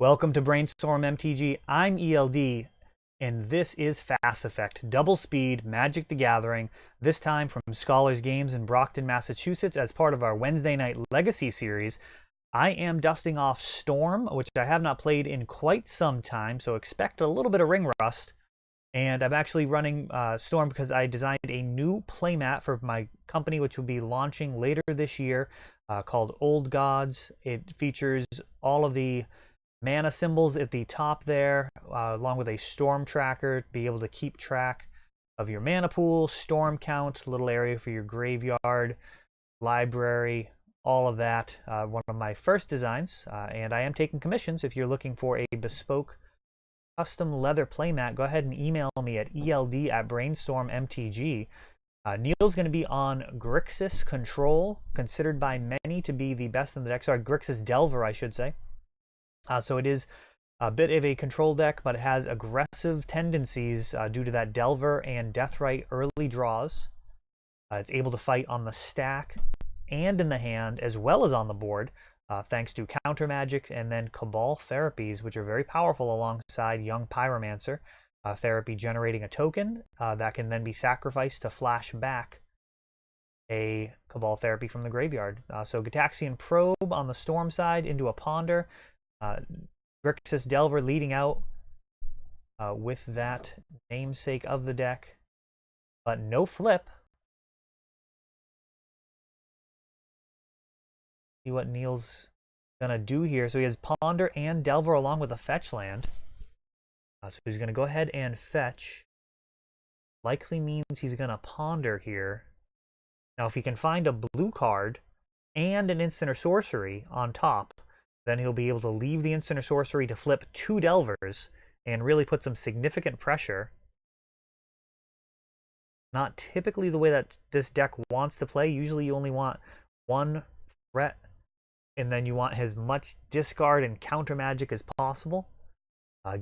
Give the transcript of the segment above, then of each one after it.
Welcome to Brainstorm MTG. I'm ELD, and this is Fast Effect, double speed Magic the Gathering, this time from Scholars Games in Brockton, Massachusetts, as part of our Wednesday night Legacy series. I am dusting off Storm, which I have not played in quite some time, so expect a little bit of ring rust. And I'm actually running Storm because I designed a new playmat for my company, which will be launching later this year, called Old Gods. It features all of the mana symbols at the top there, along with a storm tracker to be able to keep track of your mana pool, storm count, little area for your graveyard, library, all of that. One of my first designs, and I am taking commissions. If you're looking for a bespoke custom leather playmat, go ahead and email me at eld@brainstormmtg. Neil's going to be on Grixis Control, considered by many to be the best in the deck. Sorry, Grixis Delver, I should say. So it is a bit of a control deck, but it has aggressive tendencies due to that Delver and Deathrite early draws. It's able to fight on the stack and in the hand, as well as on the board, thanks to Counter Magic and then Cabal Therapies, which are very powerful alongside Young Pyromancer. Therapy generating a token that can then be sacrificed to flash back a Cabal Therapy from the graveyard. So Gitaxian Probe on the Storm side into a Ponder. Grixis Delver leading out with that namesake of the deck, but no flip. See what Neil's gonna do here. So he has Ponder and Delver along with a fetch land. So he's gonna go ahead and fetch. Likely means he's gonna Ponder here. Now if he can find a blue card and an instant or sorcery on top, then he'll be able to leave the instant or sorcery to flip 2 Delvers and really put some significant pressure. Not typically the way that this deck wants to play. Usually you only want 1 threat, and then you want as much discard and counter magic as possible.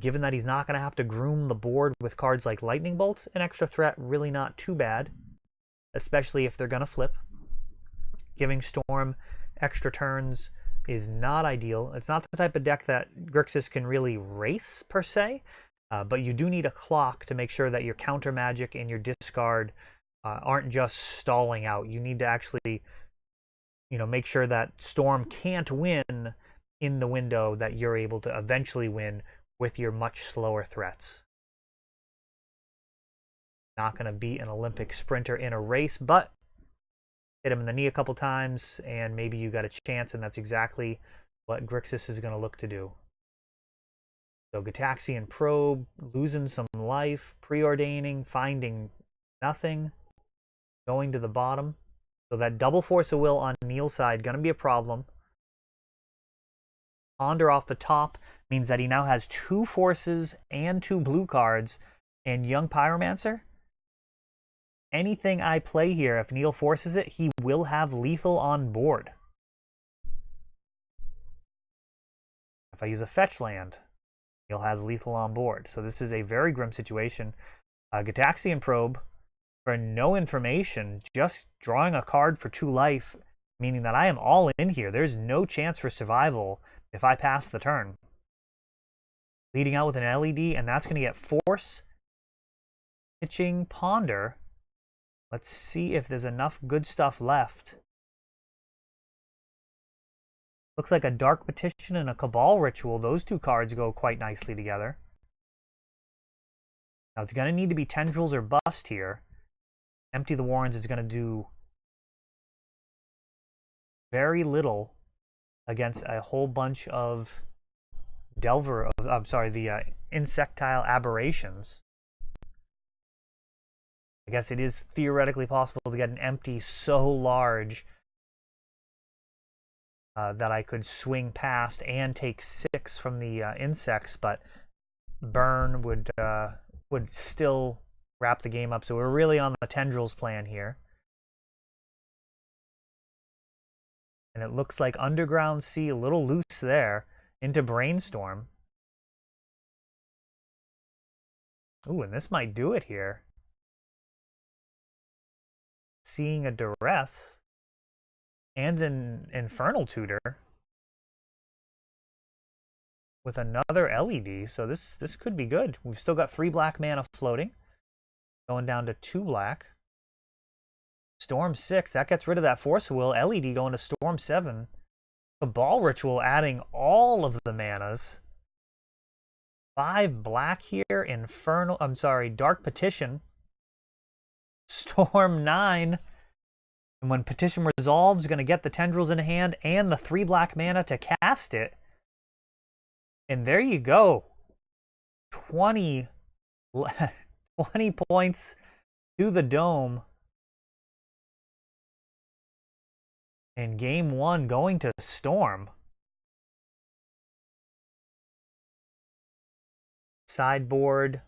Given that he's not going to have to groom the board with cards like Lightning Bolt, an extra threat really not too bad, especially if they're going to flip. Giving Storm extra turns is not ideal. It's not the type of deck that Grixis can really race, per se, but you do need a clock to make sure that your counter magic and your discard aren't just stalling out. You need to actually, make sure that Storm can't win in the window that you're able to eventually win with your much slower threats. Not going to beat an Olympic sprinter in a race, but hit him in the knee a couple times, and maybe you got a chance, and that's exactly what Grixis is going to look to do. So Gitaxian Probe, losing some life, preordaining, finding nothing, going to the bottom. So that double Force of Will on Neil's side, going to be a problem. Ponder off the top means that he now has 2 forces and 2 blue cards, and Young Pyromancer. Anything I play here, if Neil forces it, he will have lethal on board. If I use a fetch land, Neil has lethal on board. So this is a very grim situation. Gitaxian Probe, for no information, just drawing a card for 2 life, meaning that I am all in here. There's no chance for survival if I pass the turn. Leading out with an LED, and that's going to get Force, pitching Ponder. Let's see if there's enough good stuff left. Looks like a Dark Petition and a Cabal Ritual. Those 2 cards go quite nicely together. Now it's going to need to be Tendrils or Bust here. Empty the Warrens is going to do very little against a whole bunch of Delver, I'm sorry, the Insectile Aberrations. I guess it is theoretically possible to get an empty so large that I could swing past and take 6 from the insects, but burn would still wrap the game up. So we're really on the Tendrils plan here. And it looks like Underground Sea a little loose there into Brainstorm. Ooh, and this might do it here. Seeing a Duress and an Infernal Tutor with another LED, so this could be good. We've still got 3 black mana floating, going down to 2 black. Storm 6, that gets rid of that Force Will. LED going to Storm 7. Cabal Ritual adding all of the manas. 5 black here. Infernal, I'm sorry, Dark Petition. Storm 9. And when Petition resolves, going to get the Tendrils in hand and the 3 black mana to cast it. And there you go. 20 points to the Dome. And game 1 going to Storm. Sideboard.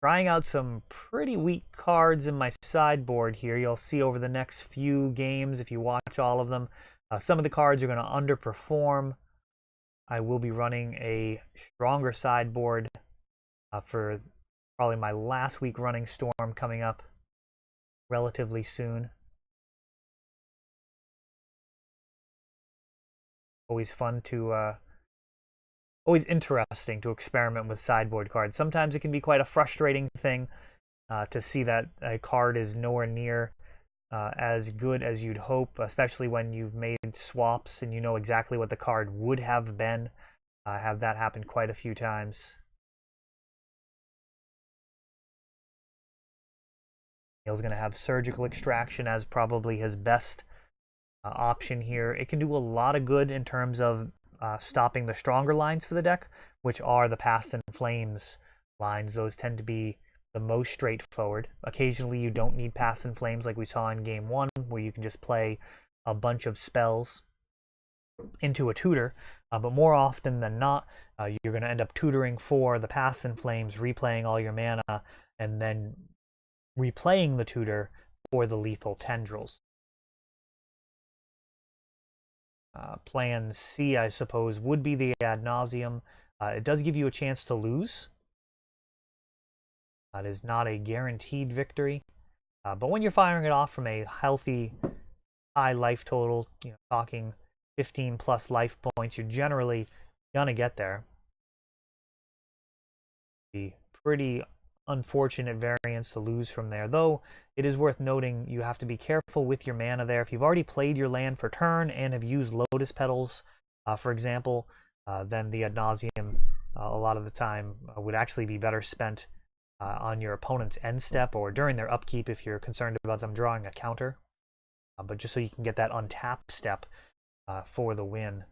Trying out some pretty weak cards in my sideboard here. You'll see over the next few games if you watch all of them. Some of the cards are going to underperform. I will be running a stronger sideboard for probably my last week running Storm coming up relatively soon. Always fun to always interesting to experiment with sideboard cards. Sometimes it can be quite a frustrating thing to see that a card is nowhere near as good as you'd hope, especially when you've made swaps and you know exactly what the card would have been. I have that happen quite a few times. Neil's going to have Surgical Extraction as probably his best option here. It can do a lot of good in terms of stopping the stronger lines for the deck, which are the Past in Flames lines. Those tend to be the most straightforward. Occasionally you don't need Past in Flames like we saw in game 1, where you can just play a bunch of spells into a tutor, but more often than not, you're going to end up tutoring for the Past in Flames, replaying all your mana, and then replaying the tutor for the lethal Tendrils. Plan C, I suppose, would be the Ad Nauseam. It does give you a chance to lose. It is not a guaranteed victory. But when you're firing it off from a healthy, high life total, talking 15 plus life points, you're generally gonna get there. The pretty unfortunate variance to lose from there, though it is worth noting you have to be careful with your mana there. If you've already played your land for turn and have used Lotus Petals, for example, then the Ad Nauseam a lot of the time would actually be better spent on your opponent's end step or during their upkeep if you're concerned about them drawing a counter. But just so you can get that untapped step for the win.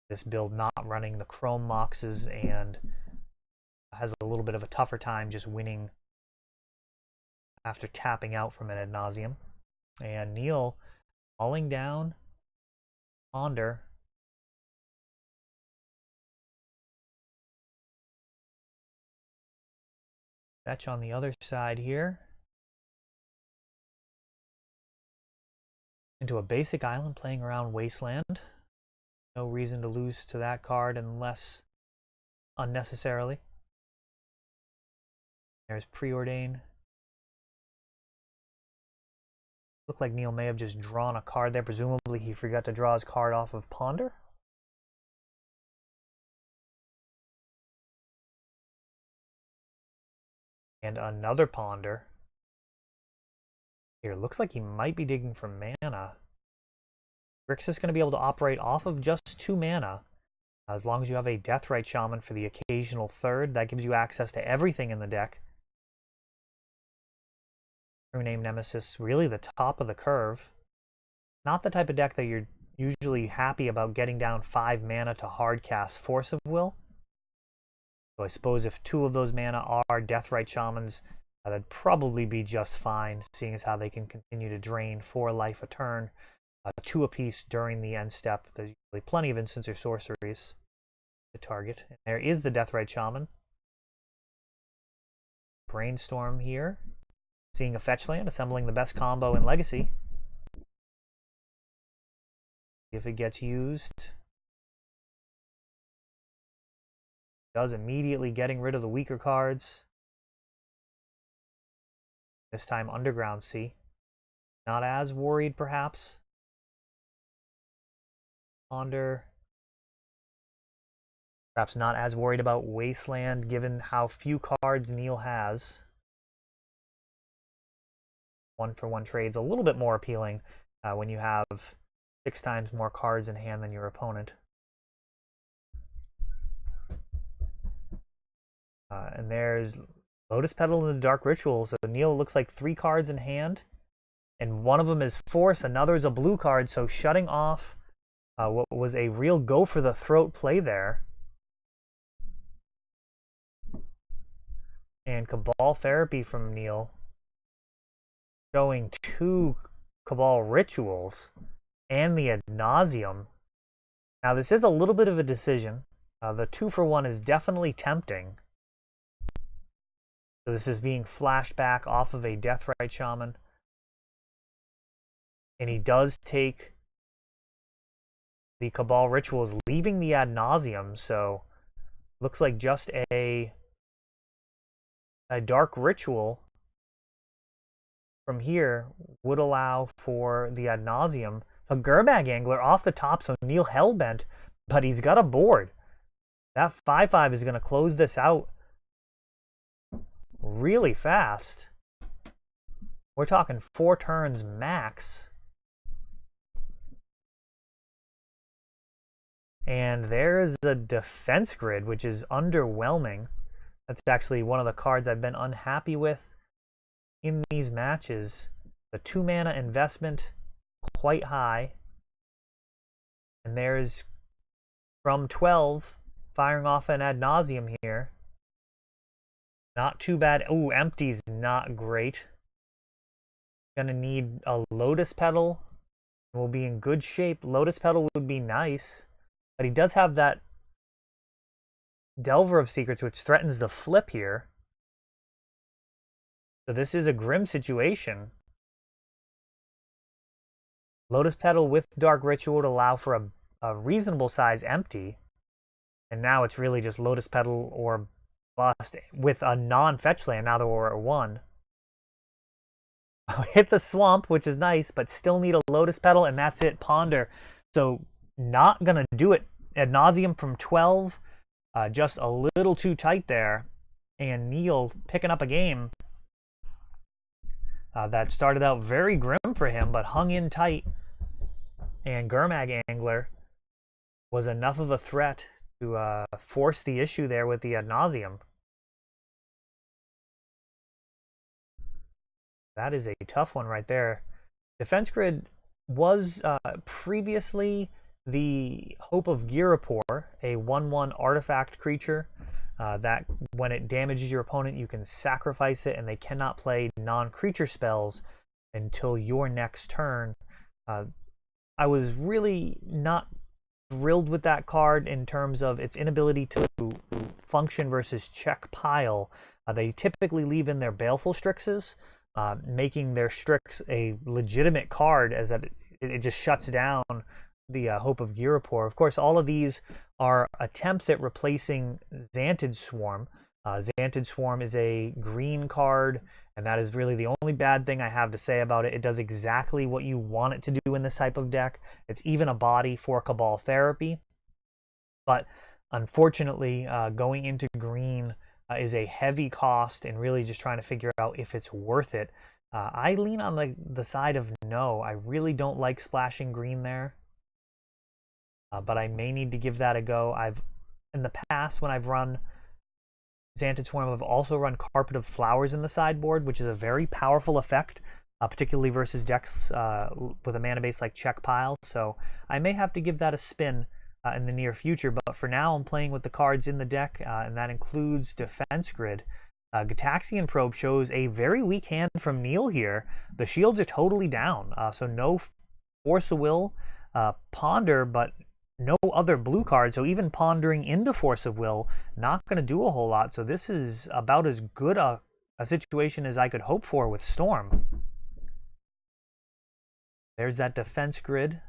This build not running the Chrome Moxes and has a little bit of a tougher time just winning after tapping out from an Ad Nauseam. And Neil falling down, Ponder. Fetch on the other side here. Into a basic island playing around Wasteland. No reason to lose to that card unless unnecessarily. There's Preordain. Looked like Neil may have just drawn a card there. Presumably he forgot to draw his card off of Ponder. And another Ponder. Here, looks like he might be digging for mana. Grixis is going to be able to operate off of just 2 mana. As long as you have a Deathrite Shaman for the occasional third, that gives you access to everything in the deck. True Name Nemesis, really the top of the curve. Not the type of deck that you're usually happy about getting down 5 mana to hardcast Force of Will. So I suppose if 2 of those mana are Deathrite Shamans, that'd probably be just fine, seeing as how they can continue to drain 4 life a turn. 2 apiece during the end step. There's usually plenty of instants or sorceries to target. And there is the Deathrite Shaman. Brainstorm here. Seeing a fetch land, assembling the best combo in Legacy. If it gets used. Does immediately getting rid of the weaker cards. This time Underground Sea. Not as worried perhaps. Ponder. Perhaps not as worried about Wasteland given how few cards Neil has. 1-for-1 trades a little bit more appealing when you have 6 times more cards in hand than your opponent. And there's Lotus Petal and the Dark Ritual. So Neil looks like 3 cards in hand. And one of them is Force, another is a blue card. So shutting off what was a real go-for-the-throat play there. And Cabal Therapy from Neil. Showing 2 Cabal Rituals and the Ad Nauseam. Now this is a little bit of a decision. The 2-for-1 is definitely tempting. So this is being flashed back off of a Deathrite Shaman. And he does take the Cabal Rituals, leaving the Ad Nauseam. So looks like just a Dark Ritual from here would allow for the Ad Nauseam. A Gurmag Angler off the top, so Neil hellbent, but he's got a board. That 5/5 is going to close this out really fast. We're talking 4 turns max. And there's a Defense Grid, which is underwhelming. That's actually one of the cards I've been unhappy with in these matches. The 2-mana investment, quite high. And there's from 12, firing off an Ad Nauseam here. Not too bad. Ooh, Empty's not great. Gonna need a Lotus Petal. We'll be in good shape. Lotus Petal would be nice. But he does have that Delver of Secrets, which threatens the flip here. So this is a grim situation. Lotus Petal with Dark Ritual would allow for a reasonable size Empty. And now it's really just Lotus Petal or bust with a non-fetch land now that we're at 1. Hit the Swamp, which is nice, but still need a Lotus Petal, and that's it. Ponder. So not going to do it. Ad Nauseam from 12. Just a little too tight there. And Neil picking up a game that started out very grim for him, but hung in tight. And Gurmag Angler was enough of a threat to force the issue there with the Ad Nauseam. That is a tough one right there. Defense Grid was previously the Hope of Girapur, a 1/1 artifact creature that when it damages your opponent, you can sacrifice it and they cannot play non-creature spells until your next turn. I was really not thrilled with that card in terms of its inability to function versus check pile. They typically leave in their Baleful Strixes, making their Strix a legitimate card, as that it just shuts down the Hope of Girapur. Of course, all of these are attempts at replacing Xantid Swarm. Xantid Swarm is a green card, and that is really the only bad thing I have to say about it. It does exactly what you want it to do in this type of deck. It's even a body for Cabal Therapy. But unfortunately, going into green is a heavy cost, and really just trying to figure out if it's worth it. I lean on the side of no. I really don't like splashing green there. But I may need to give that a go. In the past, when I've run Xantid Swarm, I've also run Carpet of Flowers in the sideboard, which is a very powerful effect, particularly versus decks with a mana base like Check Pile. So I may have to give that a spin in the near future. But for now, I'm playing with the cards in the deck, and that includes Defense Grid. Gitaxian Probe shows a very weak hand from Neil here. The shields are totally down, so no Force of Will, Ponder, but no other blue card, so even pondering into Force of Will, not going to do a whole lot. So this is about as good a situation as I could hope for with Storm. There's that Defense Grid.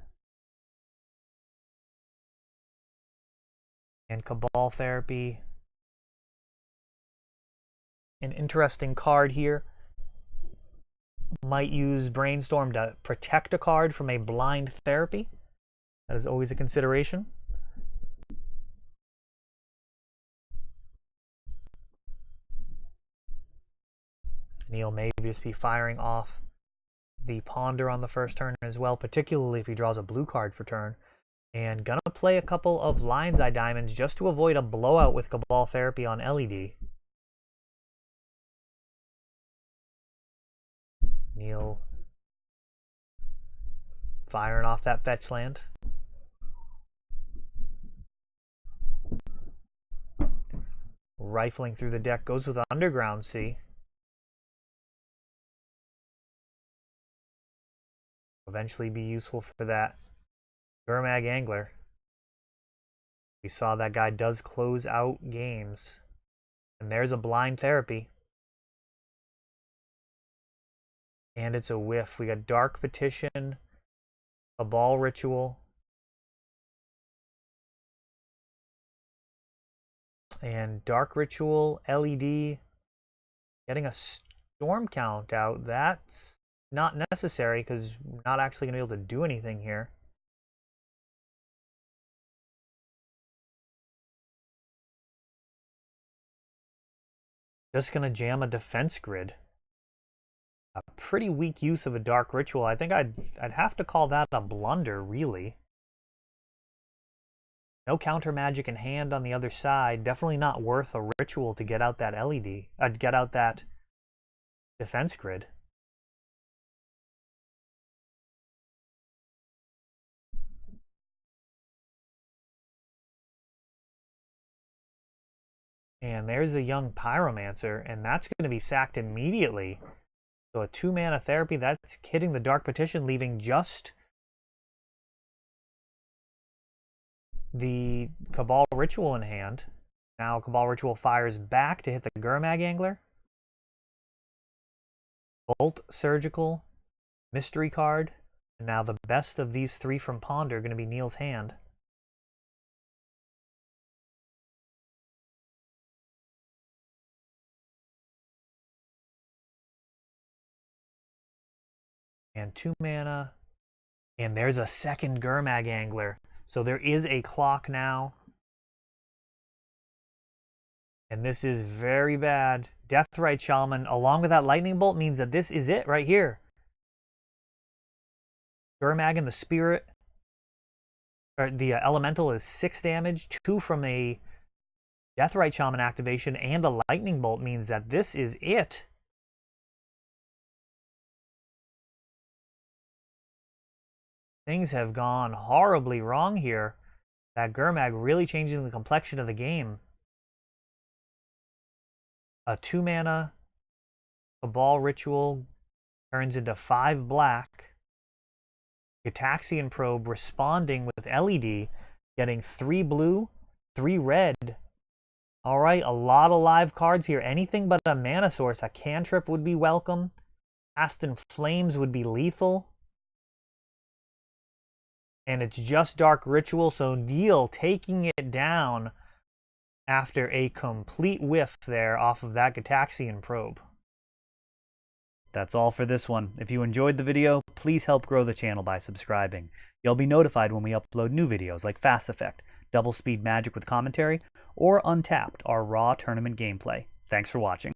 And Cabal Therapy. An interesting card here. Might use Brainstorm to protect a card from a blind therapy. That is always a consideration. Neil may just be firing off the Ponder on the first turn as well, particularly if he draws a blue card for turn. And gonna play a couple of Lion's Eye Diamonds just to avoid a blowout with Cabal Therapy on LED. Neil firing off that fetch land. Rifling through the deck, goes with Underground Sea. Eventually be useful for that Gurmag Angler. We saw that guy does close out games. And there's a Blind Therapy. And it's a whiff. We got Dark Petition, a Ball Ritual, and Dark Ritual, LED, getting a Storm Count out. That's not necessary because we're not actually going to be able to do anything here. Just going to jam a Defense Grid. A pretty weak use of a Dark Ritual. I think I'd have to call that a blunder, really. No counter magic in hand on the other side. Definitely not worth a ritual to get out that LED. Get out that Defense Grid. And there's a young Pyromancer, and that's going to be sacked immediately. So a 2-mana therapy, that's hitting the Dark Petition, leaving just the Cabal Ritual in hand. Now Cabal Ritual fires back to hit the Gurmag Angler. Bolt Surgical, Mystery card, and now the best of these three from Ponder are going to be Neil's hand. And 2 mana. And there's a second Gurmag Angler. So there is a clock now. And this is very bad. Deathrite Shaman, along with that Lightning Bolt, means that this is it right here. Gurmag and the Spirit, or the Elemental, is 6 damage. 2 from a Deathrite Shaman activation and a Lightning Bolt means that this is it. Things have gone horribly wrong here. That Gurmag really changing the complexion of the game. A 2-mana Cabal Ritual turns into 5 black. Gitaxian Probe responding with LED, getting 3 blue, 3 red. Alright, a lot of live cards here. Anything but a mana source. A cantrip would be welcome. Cast in Flames would be lethal. And it's just Dark Ritual, so Neil taking it down after a complete whiff there off of that Gitaxian Probe. That's all for this one. If you enjoyed the video, please help grow the channel by subscribing. You'll be notified when we upload new videos like Fast Effect, Double Speed Magic with commentary, or Untapped, our raw tournament gameplay. Thanks for watching.